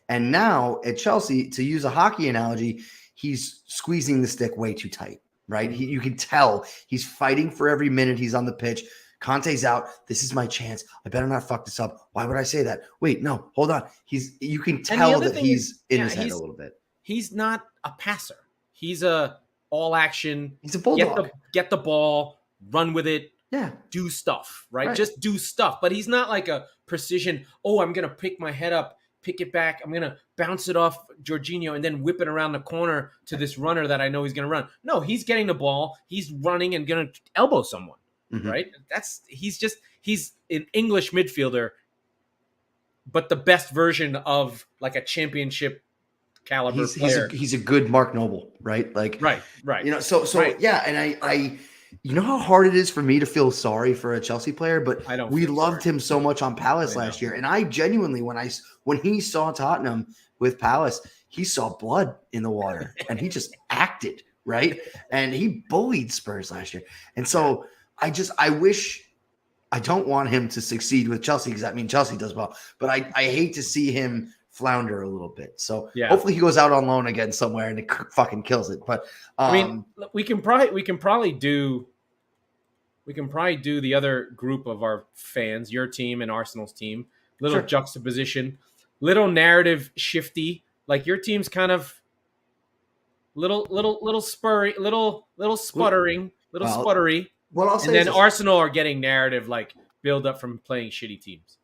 And now at Chelsea, to use a hockey analogy, he's squeezing the stick way too tight, right? You can tell he's fighting for every minute he's on the pitch. Conte's out. This is my chance. I better not fuck this up. Why would I say that? Wait, no, hold on. You can tell that he's in his head a little bit. He's not a passer. He's a all action. He's a bulldog. Get the ball, run with it. Yeah. Do stuff, right? Just do stuff. But he's not like a precision. Oh, I'm going to pick my head up, pick it back. I'm going to bounce it off Jorginho and then whip it around the corner to this runner that I know he's going to run. No, he's getting the ball. He's running and going to elbow someone. Mm-hmm. Right? He's an English midfielder, but the best version of like a championship caliber player. He's a good Mark Noble, right? Like right. You know, so yeah, and I you know how hard it is for me to feel sorry for a Chelsea player, but we loved him so much on Palace last year. And I genuinely, when he saw Tottenham with Palace, he saw blood in the water and he just acted, right? And he bullied Spurs last year. And so I wish, I don't want him to succeed with Chelsea because that means Chelsea does well, but I hate to see him flounder a little bit. So hopefully he goes out on loan again somewhere and it fucking kills it. But I mean, we can probably do the other group of our fans, your team and Arsenal's team, little juxtaposition, little narrative shifty, like your team's kind of little spurry, little sputtering, sputtery. What I'll say and then Arsenal are getting narrative like build up from playing shitty teams.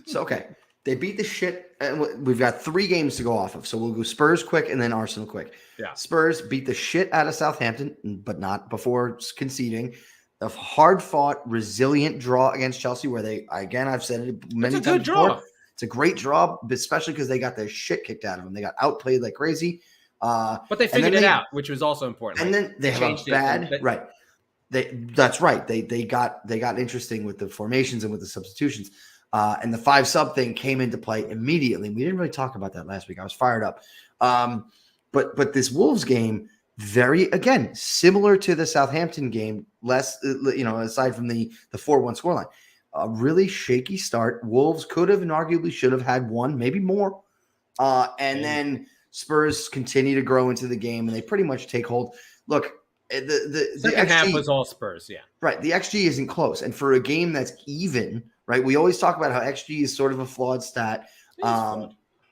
So, okay. They beat the shit. And we've got 3 games to go off of. So we'll go Spurs quick and then Arsenal quick. Yeah. Spurs beat the shit out of Southampton, but not before conceding. a hard-fought, resilient draw against Chelsea, where I've said it many times before. It's a great draw, especially because they got their shit kicked out of them. They got outplayed like crazy. But they figured it out, which was also important. And then they have a bad right. That's right. They got interesting with the formations and with the substitutions. And the 5-sub thing came into play immediately. We didn't really talk about that last week. I was fired up. But this Wolves game, again, similar to the Southampton game, less, aside from the 4-1 scoreline, a really shaky start. Wolves could have and arguably should have had one, maybe more. Then Spurs continue to grow into the game, and they pretty much take hold. Look, the second XG, half was all Spurs, yeah. Right. The XG isn't close. And for a game that's even, right, we always talk about how XG is sort of a flawed stat.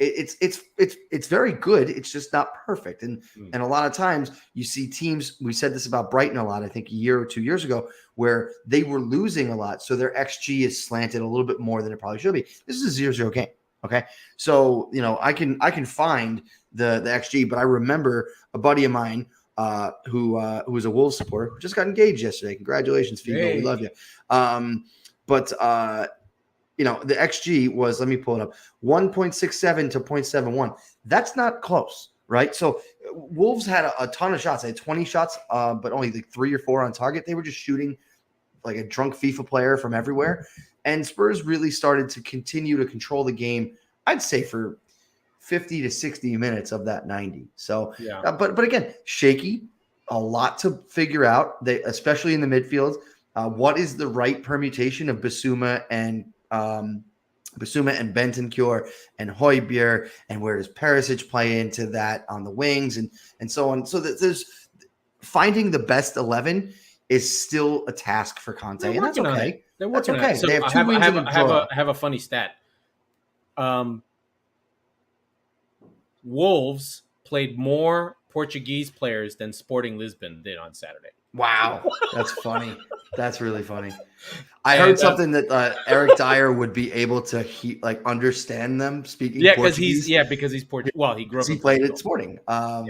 It's very good. It's just not perfect. And a lot of times you see teams, we said this about Brighton a lot, I think a year or 2 years ago, where they were losing a lot. So their XG is slanted a little bit more than it probably should be. This is a 0-0 game. Okay. So, I can find the XG, but I remember a buddy of mine who was a Wolves supporter who just got engaged yesterday. Congratulations, Figo. Hey. We love you. The XG was, let me pull it up, 1.67 to 0.71. That's not close, right? So Wolves had a ton of shots. They had 20 shots, but only like 3 or 4 on target. They were just shooting like a drunk FIFA player from everywhere. And Spurs really started to continue to control the game, I'd say, for 50 to 60 minutes of that 90. So, yeah. But again, shaky, a lot to figure out. They, especially in the midfield, what is the right permutation of Bissouma and Bentancur and Højbjerg, and where does Perisic play into that on the wings and so on. So that there's finding the best 11 is still a task for Conte, and that's okay. That's okay. So they have 2 wins and a draw. I have a funny stat. Wolves played more Portuguese players than Sporting Lisbon did on Saturday. Wow, that's funny. That's really funny. I heard something that Eric Dyer would be able to understand them speaking. Yeah, Portuguese. because he's Portuguese. Well, he grew up. He played at Sporting. But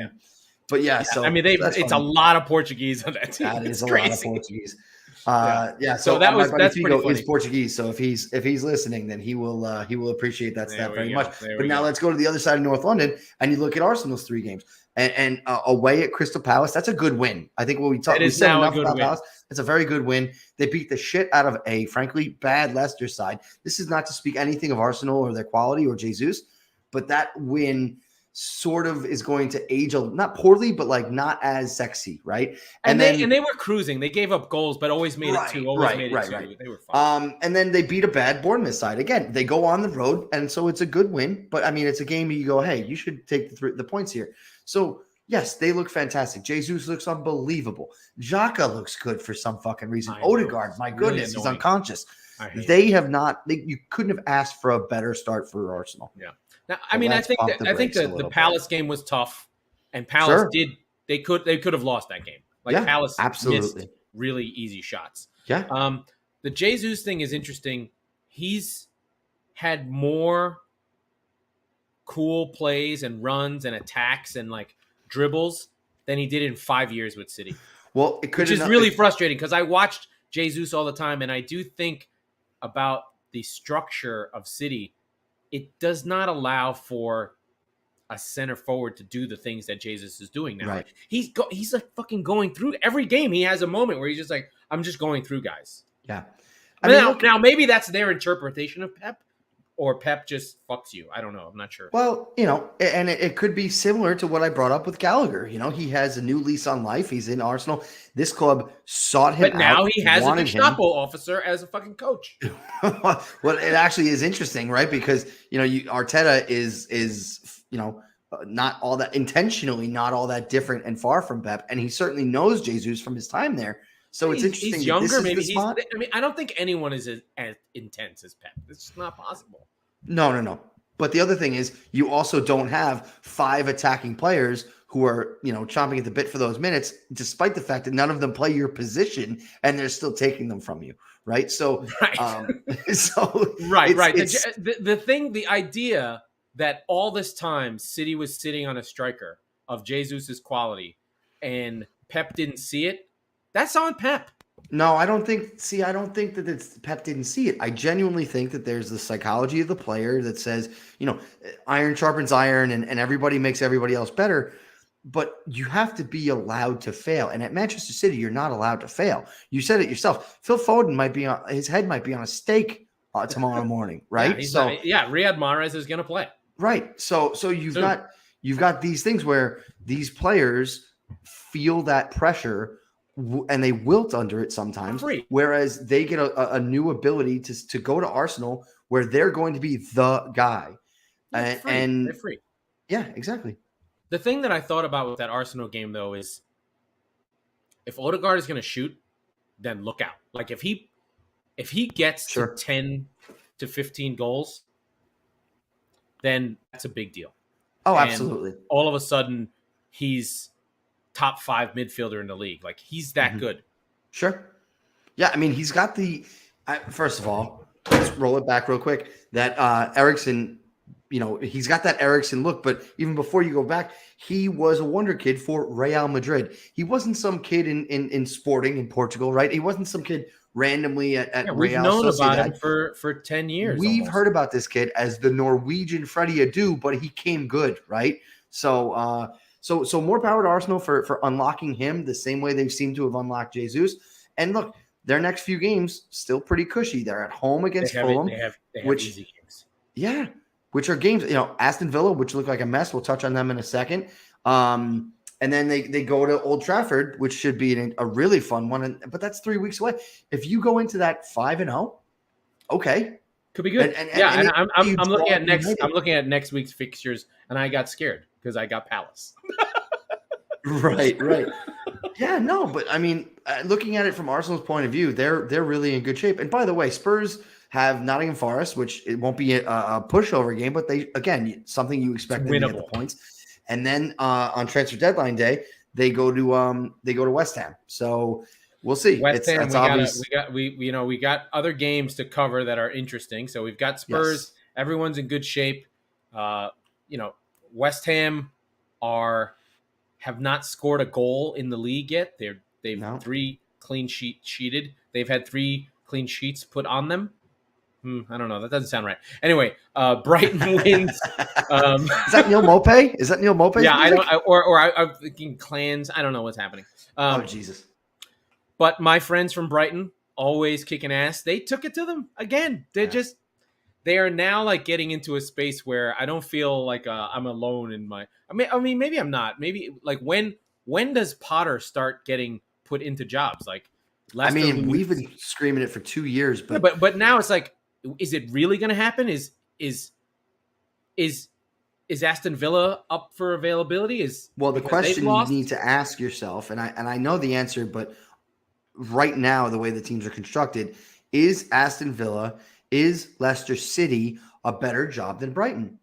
so I mean, it's a lot of Portuguese on that team. That is crazy. A lot of Portuguese. So that's pretty funny. Is Portuguese. So if he's listening, then he will appreciate that stat very much. But now let's go to the other side of North London, and you look at Arsenal's 3 games and away at Crystal Palace. That's a good win. I think we said enough about Palace. It's a very good win. They beat the shit out of a frankly bad Leicester side. This is not to speak anything of Arsenal or their quality or Jesus, but that win sort of is going to age not poorly, but not as sexy, right? And they were cruising. They gave up goals, but always made it 2. Right. They were fine. And then they beat a bad Bournemouth side. Again, they go on the road, and so it's a good win. But I mean, it's a game you go, hey, you should take the points here. So yes, they look fantastic. Jesus looks unbelievable. Xhaka looks good for some fucking reason. Odegaard, my goodness, he's unconscious. You couldn't have asked for a better start for Arsenal. Yeah. Now, I mean, I think the Palace game was tough, and Palace they could have lost that game. Palace absolutely missed really easy shots. Yeah. The Jesus thing is interesting. He's had more cool plays and runs and attacks and dribbles than he did in 5 years with City. Well, which is really frustrating because I watched Jesus all the time, and I do think about the structure of City. It does not allow for a center forward to do the things that Jesus is doing now. Right. He's fucking going through every game. He has a moment where he's just I'm just going through guys. Yeah. Now maybe that's their interpretation of Pep, or Pep just fucks you. I don't know. I'm not sure. Well, and it could be similar to what I brought up with Gallagher. He has a new lease on life. He's in Arsenal. This club sought him out. But now he has a Gestapo officer as a fucking coach. Well, it actually is interesting, right? Because, Arteta is not all that intentionally, not all that different and far from Pep. And he certainly knows Jesus from his time there. So it's interesting. He's younger. Maybe I don't think anyone is as intense as Pep. It's just not possible. No. But the other thing is you also don't have 5 attacking players who are, chomping at the bit for those minutes, despite the fact that none of them play your position and they're still taking them from you. Right. So, right. Right. The idea that all this time City was sitting on a striker of Jesus's quality and Pep didn't see it. That's on Pep. No, I don't think. See, I don't think that Pep didn't see it. I genuinely think that there's the psychology of the player that says, iron sharpens iron, and everybody makes everybody else better. But you have to be allowed to fail. And at Manchester City, you're not allowed to fail. You said it yourself. Phil Foden his head might be on a stake tomorrow morning, right? Riyad Mahrez is going to play. Right. So you've got these things where these players feel that pressure and they wilt under it sometimes. Whereas they get a new ability to go to Arsenal where they're going to be the guy. They're free. Yeah, exactly. The thing that I thought about with that Arsenal game, though, is if Odegaard is going to shoot, then look out. Like if he gets to 10 to 15 goals, then that's a big deal. Oh, and absolutely. All of a sudden, he's top 5 midfielder in the league. Like he's that good. Sure. Yeah, I mean, he's got first of all, let's roll it back real quick. That Eriksen, he's got that Eriksen look, but even before you go back, he was a wonder kid for Real Madrid. He wasn't some kid in Sporting in Portugal, right? He wasn't some kid randomly at Real Sociedad. We've known about him for 10 years. We've heard about this kid as the Norwegian Freddie Adu, but he came good, right? So more power to Arsenal for unlocking him the same way they seem to have unlocked Jesus. And look, their next few games still pretty cushy. They're at home against Fulham, they have easy games. Yeah, which are games, Aston Villa, which look like a mess. We'll touch on them in a second. And then they go to Old Trafford, which should be a really fun one. But that's 3 weeks away. If you go into that 5-0, okay, could be good. I'm looking at I'm looking at next week's fixtures, and I got scared because I got Palace. Right. Yeah, no, but I mean, looking at it from Arsenal's point of view, they're really in good shape. And by the way, Spurs have Nottingham Forest, which it won't be a pushover game, but something you expect them to get the points. And then on transfer deadline day, they go to West Ham. So we'll see. West Ham, we got other games to cover that are interesting. So we've got Spurs. Yes. Everyone's in good shape. West Ham have not scored a goal in the league yet. They've 3 clean sheeted. They've had 3 clean sheets put on them. I don't know. That doesn't sound right. Anyway, Brighton wins. Is that Neil Mopay? Is that Neil Mopay? Yeah, I'm thinking Clans. I don't know what's happening. Oh, Jesus. But my friends from Brighton, always kicking ass. They took it to them again. They are now like getting into a space where I don't feel like I'm alone in my. I mean, maybe I'm not. Maybe like when does Potter start getting put into jobs? Like, we've been screaming it for 2 years, but but now it's like. Is it really going to happen? Is Aston Villa up for availability? The question you need to ask yourself, and I know the answer, but right now the way the teams are constructed, is Aston Villa, is Leicester City a better job than Brighton?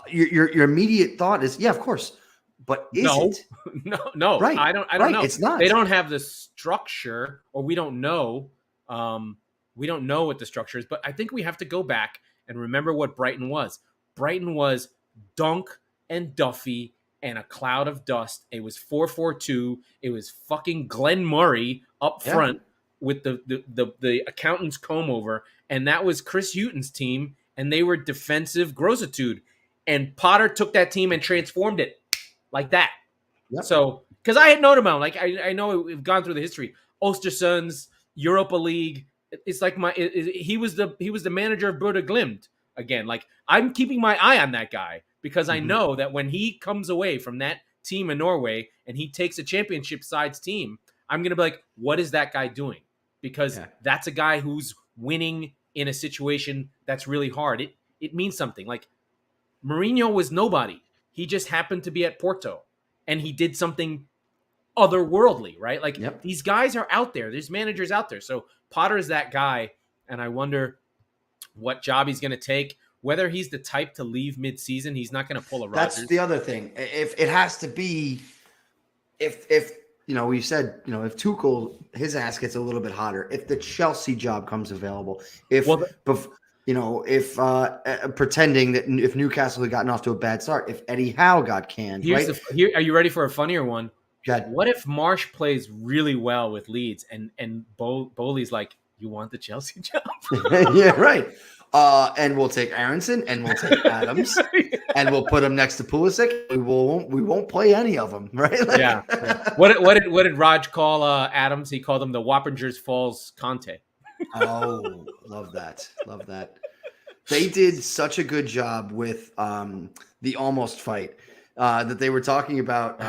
Your immediate thought is, yeah, of course, but is it? No, right? I don't know. It's not. They don't have the structure, or we don't know. We don't know what the structure is, but I think we have to go back and remember what Brighton was. Brighton was Dunk and Duffy and a cloud of dust. It was 4-4-2. It was fucking Glenn Murray up front with the accountant's comb over, and that was Chris Hughton's team, and they were defensive grossitude. And Potter took that team and transformed it like that. Yep. So, because I had known about him, like I know we've gone through the history. Ostersunds, Europa League. It's like he was the manager of Bodo Glimt again. Like I'm keeping my eye on that guy because I know that when he comes away from that team in Norway and he takes a championship sides team, I'm gonna be like, what is that guy doing? Because that's a guy who's winning in a situation that's really hard. It means something. Like Mourinho was nobody. He just happened to be at Porto and he did something otherworldly, right? Like these guys are out there. There's managers out there. So Potter is that guy, and I wonder what job he's going to take. Whether he's the type to leave mid-season, he's not going to pull a Rodgers. That's the other thing. If it has to be, if we said, if Tuchel, his ass gets a little bit hotter, if the Chelsea job comes available, pretending that if Newcastle had gotten off to a bad start, if Eddie Howe got canned, right? Are you ready for a funnier one? what if Marsch plays really well with Leeds and Bowley's like, you want the Chelsea job? Yeah, right. And we'll take Aronson and we'll take Adams and we'll put him next to Pulisic. We won't play any of them, right? Like, yeah. What did Raj call Adams? He called him the Wappingers Falls Conte. Oh, love that. Love that. They did such a good job with the almost fight that they were talking about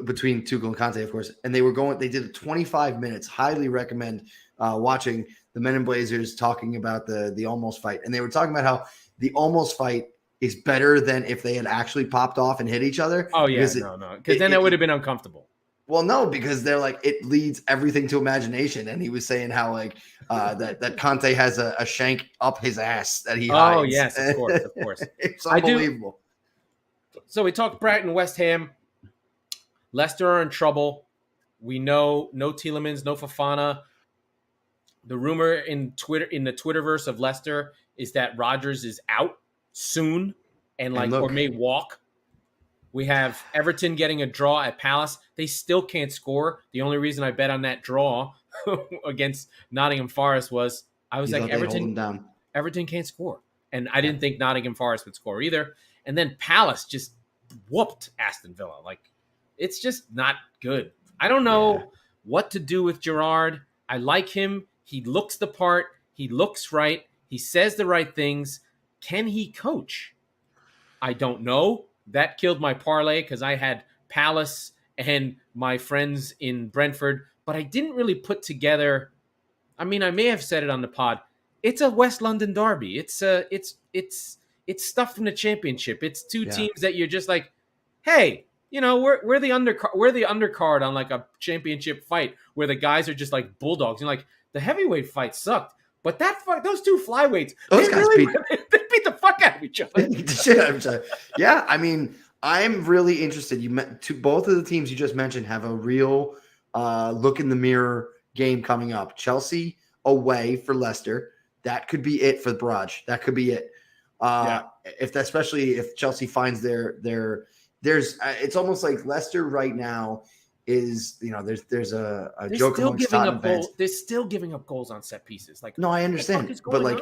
between Tuchel and Conte, of course, and they did 25 minutes. Highly recommend watching the Men in Blazers talking about the almost fight. And they were talking about how the almost fight is better than if they had actually popped off and hit each other. Oh, yeah, because then it would have been uncomfortable. Well, no, because they're like, it leads everything to imagination. And he was saying how like that Conte has a shank up his ass that he hides. Oh, yes, of course. It's unbelievable. So we talked Brighton, West Ham. Leicester are in trouble. We know no Tielemans, no Fofana. The rumor in the Twitterverse of Leicester is that Rodgers is out soon or may walk. We have Everton getting a draw at Palace. They still can't score. The only reason I bet on that draw against Nottingham Forest was I was like, Everton can't score. And I didn't think Nottingham Forest would score either. And then Palace just whooped Aston Villa. Like, it's just not good. I don't know what to do with Gerrard. I like him. He looks the part. He looks right. He says the right things. Can he coach? I don't know. That killed my parlay because I had Palace and my friends in Brentford, but I didn't really put together. I mean, I may have said it on the pod. It's a West London derby. It's stuff from the Championship. It's two teams that you're just like, hey, you know, we're the undercard on like a Championship fight where the guys are just like bulldogs. You're like, the heavyweight fight sucked, but those two flyweights, they beat the fuck out of each other. Yeah, I mean, I'm really interested. Both of the teams you just mentioned have a real look in the mirror game coming up. Chelsea away for Leicester. That could be it for the barrage. That could be it. Especially if Chelsea finds there's it's almost like Leicester right now is, you know, there's a joke amongst Tottenham fans. They're still giving up goals on set pieces. Like, no, I understand, but like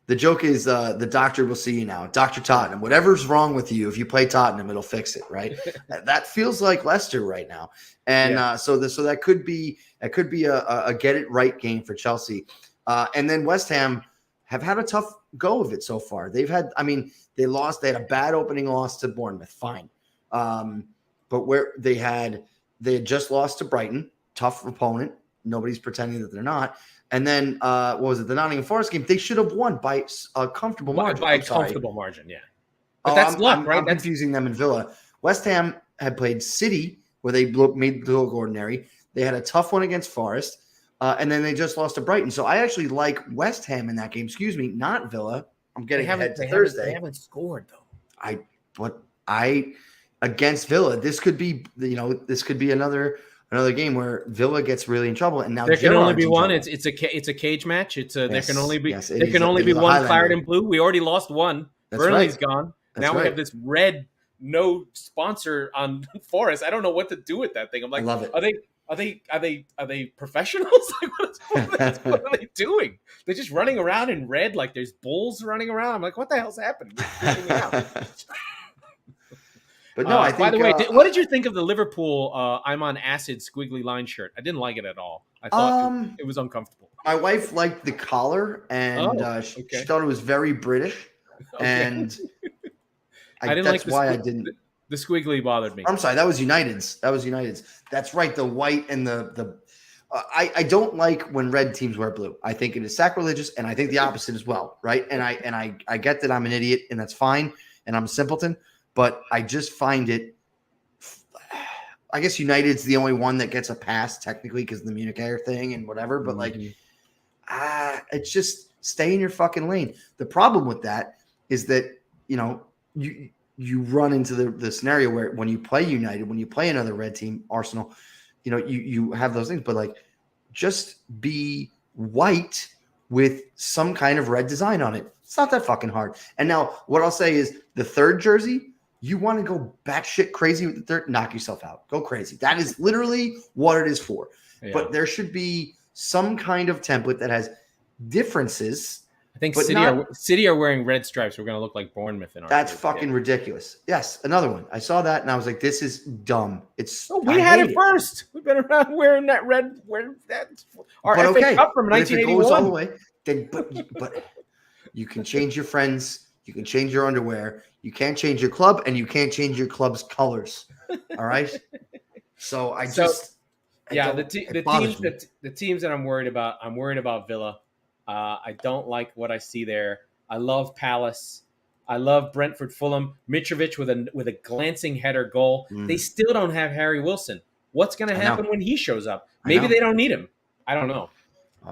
the joke is the doctor will see you now, Dr. Tottenham. Whatever's wrong with you, if you play Tottenham, it'll fix it, right? That feels like Leicester right now, and so that could be a get it right game for Chelsea, and then West Ham have had a tough go of it so far. They had a bad opening loss to Bournemouth, fine, but where they had just lost to Brighton, tough opponent. Nobody's pretending that they're not. And then, what was it? The Nottingham Forest game. They should have won by a comfortable margin. By a comfortable margin, yeah. But that's luck, right? I'm confusing them in Villa. West Ham had played City, where they made the look ordinary. They had a tough one against Forest, and then they just lost to Brighton. So I actually like West Ham in that game. Excuse me, not Villa. I'm getting ahead to Thursday. They haven't scored though. Against Villa, this could be another game where Villa gets really in trouble, and now there can only be one. It's a cage match. There can only be one claret and blue. We already lost one. Burnley's gone. Now we have this red no sponsor on Forest. I don't know what to do with that thing. I'm like, I love it. Are they professionals? Like, what are they doing? They're just running around in red like there's bulls running around. I'm like, what the hell's happening? But no, I think. By the way, what did you think of the Liverpool "I'm on acid" squiggly line shirt? I didn't like it at all. I thought it was uncomfortable. My wife liked the collar, and she thought it was very British. Okay. And I didn't like I didn't. The squiggly bothered me. I'm sorry, that was United's. That's right. The white and I don't like when red teams wear blue. I think it is sacrilegious, and I think the opposite as well. Right? And I get that I'm an idiot, and that's fine, and I'm a simpleton. But I just find it – I guess United's the only one that gets a pass technically because of the Munich Air thing and whatever. But, it's just stay in your fucking lane. The problem with that is that, you know, you run into the scenario where when you play United, when you play another red team, Arsenal, you know, you have those things. But, like, just be white with some kind of red design on it. It's not that fucking hard. And now what I'll say is the third jersey – You want to go batshit crazy with the third? Knock yourself out. Go crazy. That is literally what it is for. Yeah. But there should be some kind of template that has differences. I think City are wearing red stripes. We're going to look like Bournemouth in our. That's fucking ridiculous. Yes, another one. I saw that and I was like, "This is dumb." We had it first. We've been around wearing that red. Our FA Cup from 1981. If it goes all the way, then but you can change your friends. You can change your underwear. You can't change your club, and you can't change your club's colors. All right. So the teams that I'm worried about. I'm worried about Villa. I don't like what I see there. I love Palace. I love Brentford, Fulham, Mitrovic with a glancing header goal. They still don't have Harry Wilson. What's going to happen when he shows up? Maybe they don't need him. I don't know.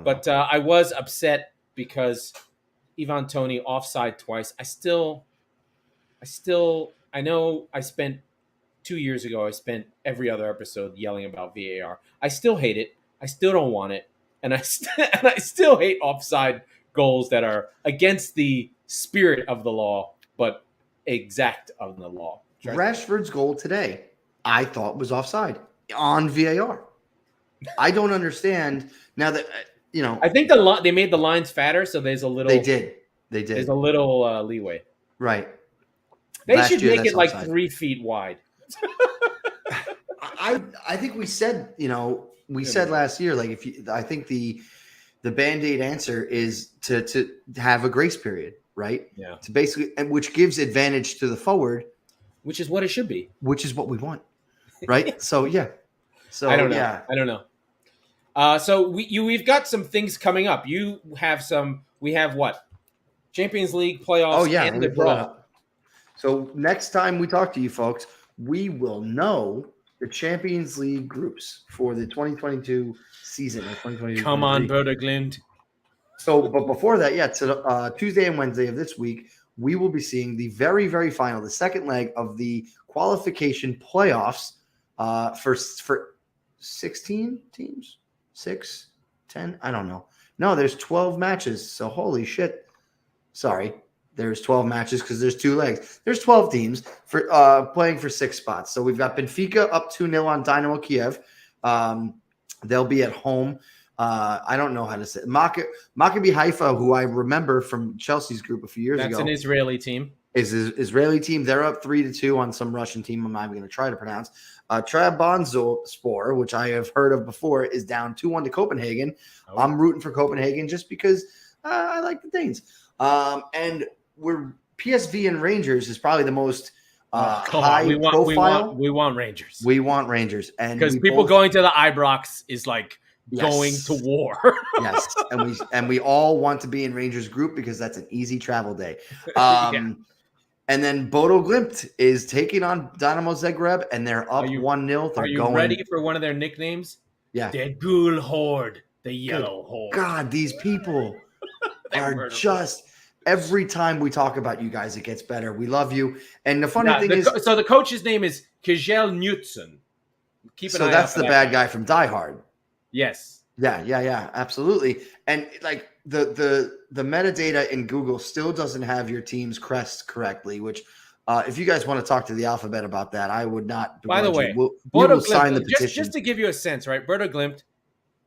But I was upset because Ivan Toney offside twice. I know I spent 2 years ago, I spent every other episode yelling about VAR. I still hate it. I still don't want it. And I still hate offside goals that are against the spirit of the law, but exact of the law. Rashford's goal today, I thought was offside on VAR. I don't understand now that I think they made the lines fatter, so there's a little. They did. There's a little leeway. Right. They should make it like offside. 3 feet wide. I think we said said last year, like I think the Band-Aid answer is to have a grace period, right? Yeah. To basically, which gives advantage to the forward, which is what it should be, which is what we want, right? So yeah. So I don't know. Yeah. I don't know. So we've got some things coming up. You have some. We have what? Champions League playoffs. Oh yeah. And the draw. So next time we talk to you folks, we will know the Champions League groups for the 2022 season. 2022. Come on, Bodeglind. So, but before that, so Tuesday and Wednesday of this week, we will be seeing the very, very final, the second leg of the qualification playoffs for 16 teams, 6, 10, I don't know. No, there's 12 matches. So holy shit. Sorry. There's 12 matches because there's 2 legs. There's 12 teams for playing for 6 spots. So we've got Benfica up 2-0 on Dynamo Kiev. They'll be at home. I don't know how to say it. Maccabi Haifa, who I remember from Chelsea's group a few years ago. That's an Israeli team. Is an Israeli team. They're up 3-2 on some Russian team I'm not even going to try to pronounce. Trabzonspor, which I have heard of before, is down 2-1 to Copenhagen. Oh. I'm rooting for Copenhagen just because I like the Danes. And we're PSV and Rangers is probably the most high profile. We want Rangers. We want Rangers, and because people going to the Ibrox is like going to war. Yes, and we all want to be in Rangers group because that's an easy travel day. And then Bodo Glimt is taking on Dynamo Zagreb, and they're up 1-0. Are you ready for one of their nicknames? Yeah, the Ghoul Horde, the Yellow Horde. God, these people are just. Every time we talk about you guys, it gets better. We love you. And the funny thing is... So the coach's name is Kjell Knutson. Keep an eye out. So that's the bad guy from Die Hard. Yes. Yeah, absolutely. And like the metadata in Google still doesn't have your team's crest correctly, which if you guys want to talk to the alphabet about that, I would not. By the way, we will sign the petition. Just to give you a sense, right? Bodo Glimt,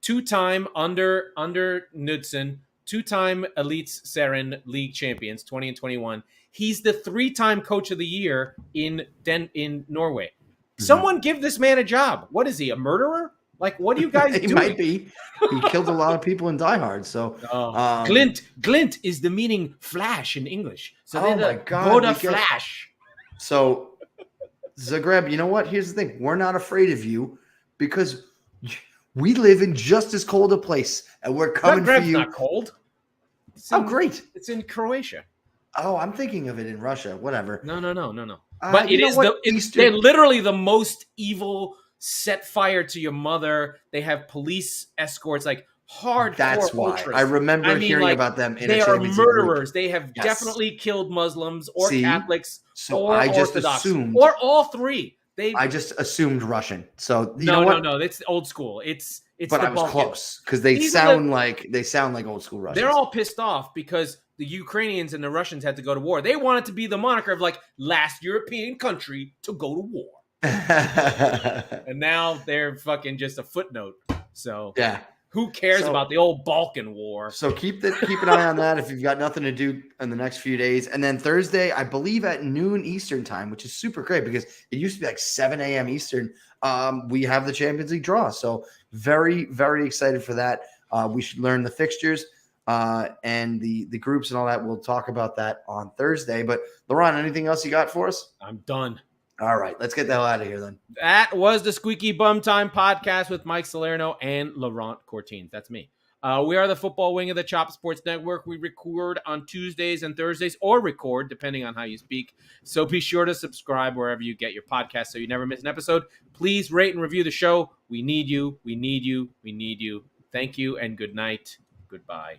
2-time under Knudsen, 2-time Elite Seren League champions, 20 and 21. He's the 3-time coach of the year in Norway. Mm-hmm. Someone give this man a job. What is he, a murderer? Like, what are you guys doing? He might be. He killed a lot of people in Die Hard. So, Glint is the meaning flash in English. So my God, Boda Flash. So, Zagreb, you know what? Here's the thing: we're not afraid of you because we live in just as cold a place, and we're coming for you. Not cold. Great! It's in Croatia. Oh, I'm thinking of it in Russia. Whatever. No. But it is they're literally the most evil. Set fire to your mother. They have police escorts, like hardcore. That's why ultras. I remember hearing about them. They are murderers. They have definitely killed Muslims or Catholics or I just Orthodox assumed, or all three. I just assumed Russian. So you know what? No. It's old school. It's But the I was Balkans. close because they sound like old school Russians. They're all pissed off because the Ukrainians and the Russians had to go to war. They want it to be the moniker of like last European country to go to war. And now they're fucking just a footnote. So yeah. Who cares about the old Balkan War? So keep an eye on that if you've got nothing to do in the next few days. And then Thursday, I believe at noon Eastern time, which is super great because it used to be like 7 a.m. Eastern. We have the Champions League draw. So very, very excited for that. We should learn the fixtures and the groups and all that. We'll talk about that on Thursday. But Laurent, anything else you got for us? I'm done. All right, let's get the hell out of here then. That was the Squeaky Bum Time Podcast with Mike Salerno and Laurent Cortines. That's me. We are the football wing of the Chop Sports Network. We record on Tuesdays and Thursdays, or record, depending on how you speak. So be sure to subscribe wherever you get your podcast so you never miss an episode. Please rate and review the show. We need you. We need you. We need you. Thank you and good night. Goodbye.